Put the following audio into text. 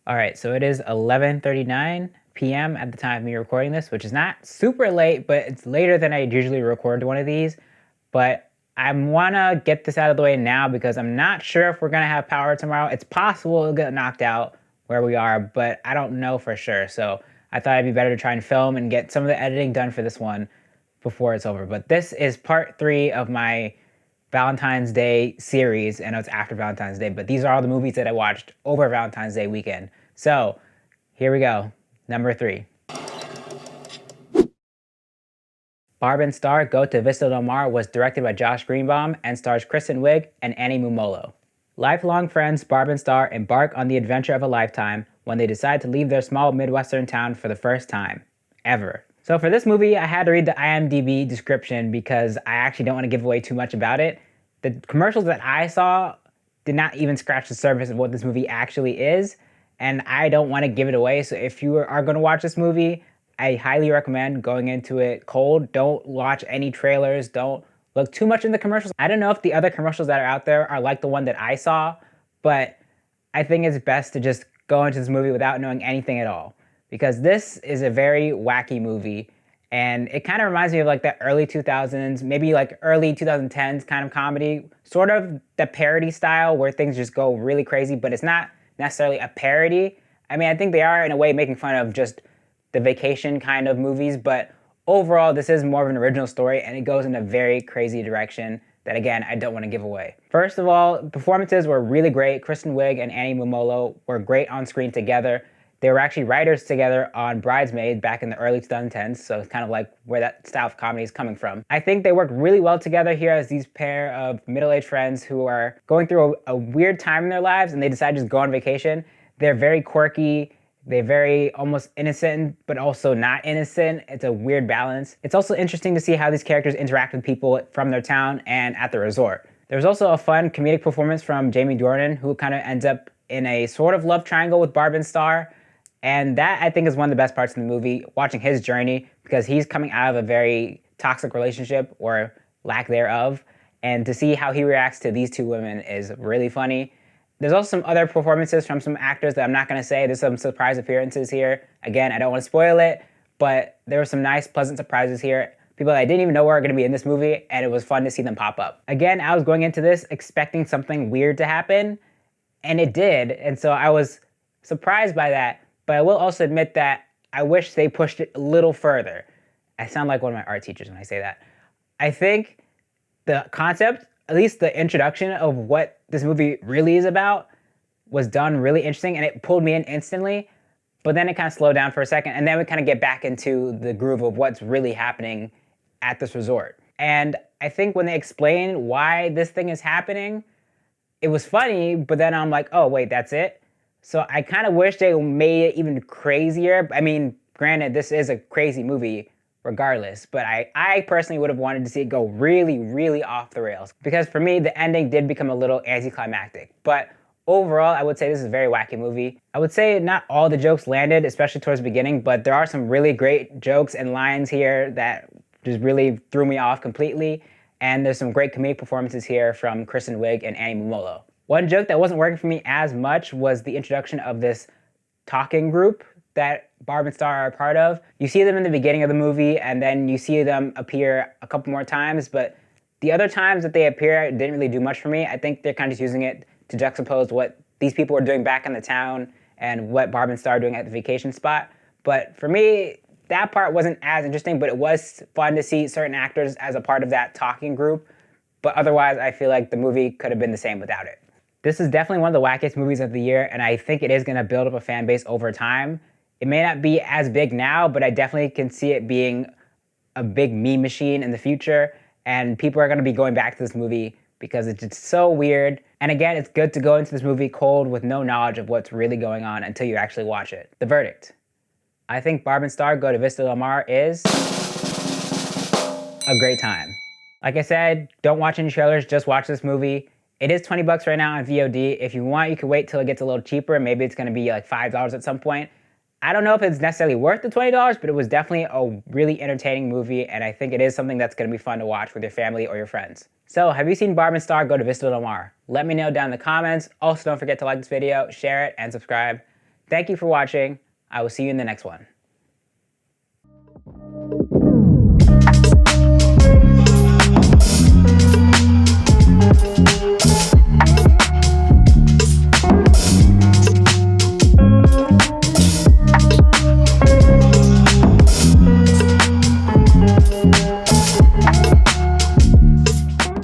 All right, so it is 11:39 p.m. at the time of me recording this, which is not super late, but it's later than I usually record one of these. But I want to get this out of the way now because I'm not sure if we're going to have power tomorrow. It's possible it'll get knocked out where we are, but I don't know for sure. So I thought it'd be better to try and film and get some of the editing done for this one before it's over. But this is part 3 of my Valentine's Day series. I know it's after Valentine's Day, but these are all the movies that I watched over Valentine's Day weekend. So here we go. Number 3. Barb and Star Go to Vista Del Mar was directed by Josh Greenbaum and stars Kristen Wiig and Annie Mumolo. Lifelong friends Barb and Star embark on the adventure of a lifetime when they decide to leave their small Midwestern town for the first time, ever. So for this movie, I had to read the IMDb description because I actually don't want to give away too much about it. The commercials that I saw did not even scratch the surface of what this movie actually is, and I don't want to give it away. So if you are going to watch this movie, I highly recommend going into it cold. Don't watch any trailers. Don't look too much in the commercials. I don't know if the other commercials that are out there are like the one that I saw, but I think it's best to just go into this movie without knowing anything at all, because this is a very wacky movie, and it kind of reminds me of like the early 2000s, maybe like early 2010s kind of comedy, sort of the parody style where things just go really crazy, but it's not necessarily a parody. I mean, I think they are in a way making fun of just the vacation kind of movies, but overall this is more of an original story and it goes in a very crazy direction that, again, I don't want to give away. First of all, performances were really great. Kristen Wiig and Annie Mumolo were great on screen together. They were actually writers together on Bridesmaid back in the early 2010s, so it's kind of like where that style of comedy is coming from. I think they worked really well together here as these pair of middle-aged friends who are going through a weird time in their lives and they decide to just go on vacation. They're very quirky. They're very almost innocent, but also not innocent. It's a weird balance. It's also interesting to see how these characters interact with people from their town and at the resort. There's also a fun comedic performance from Jamie Dornan, who kind of ends up in a sort of love triangle with Barb and Star. And that, I think, is one of the best parts of the movie, watching his journey, because he's coming out of a very toxic relationship, or lack thereof. And to see how he reacts to these two women is really funny. There's also some other performances from some actors that I'm not going to say. There's some surprise appearances here. Again, I don't want to spoil it, but there were some nice, pleasant surprises here. People that I didn't even know were going to be in this movie, and it was fun to see them pop up. Again, I was going into this expecting something weird to happen, and it did, and so I was surprised by that, but I will also admit that I wish they pushed it a little further. I sound like one of my art teachers when I say that. I think the concept, at least the introduction of what this movie really is about, was done really interesting, and it pulled me in instantly, but then it kind of slowed down for a second, and then we kind of get back into the groove of what's really happening at this resort. And I think when they explain why this thing is happening, it was funny, but then I'm like, oh wait, that's it? So I kind of wish they made it even crazier. I mean, granted, this is a crazy movie regardless, but I personally would have wanted to see it go really, really off the rails, because for me, the ending did become a little anticlimactic. But overall, I would say this is a very wacky movie. I would say not all the jokes landed, especially towards the beginning, but there are some really great jokes and lines here that just really threw me off completely. And there's some great comedic performances here from Kristen Wiig and Annie Mumolo. One joke that wasn't working for me as much was the introduction of this talking group that Barb and Star are a part of. You see them in the beginning of the movie, and then you see them appear a couple more times, but the other times that they appear didn't really do much for me. I think they're kind of just using it to juxtapose what these people are doing back in the town and what Barb and Star are doing at the vacation spot. But for me, that part wasn't as interesting, but it was fun to see certain actors as a part of that talking group. But otherwise, I feel like the movie could have been the same without it. This is definitely one of the wackiest movies of the year, and I think it is going to build up a fan base over time. It may not be as big now, but I definitely can see it being a big meme machine in the future, and people are going to be going back to this movie because it's just so weird. And again, it's good to go into this movie cold with no knowledge of what's really going on until you actually watch it. The verdict. I think Barb and Star Go to Vista Del Mar is a great time. Like I said, don't watch any trailers, just watch this movie. It is $20 right now on VOD. If you want, you can wait till it gets a little cheaper. Maybe it's going to be like $5 at some point. I don't know if it's necessarily worth the $20, but it was definitely a really entertaining movie, and I think it is something that's going to be fun to watch with your family or your friends. So, have you seen Barb and Star Go to Vista Del Mar? Let me know down in the comments. Also, don't forget to like this video, share it, and subscribe. Thank you for watching. I will see you in the next one.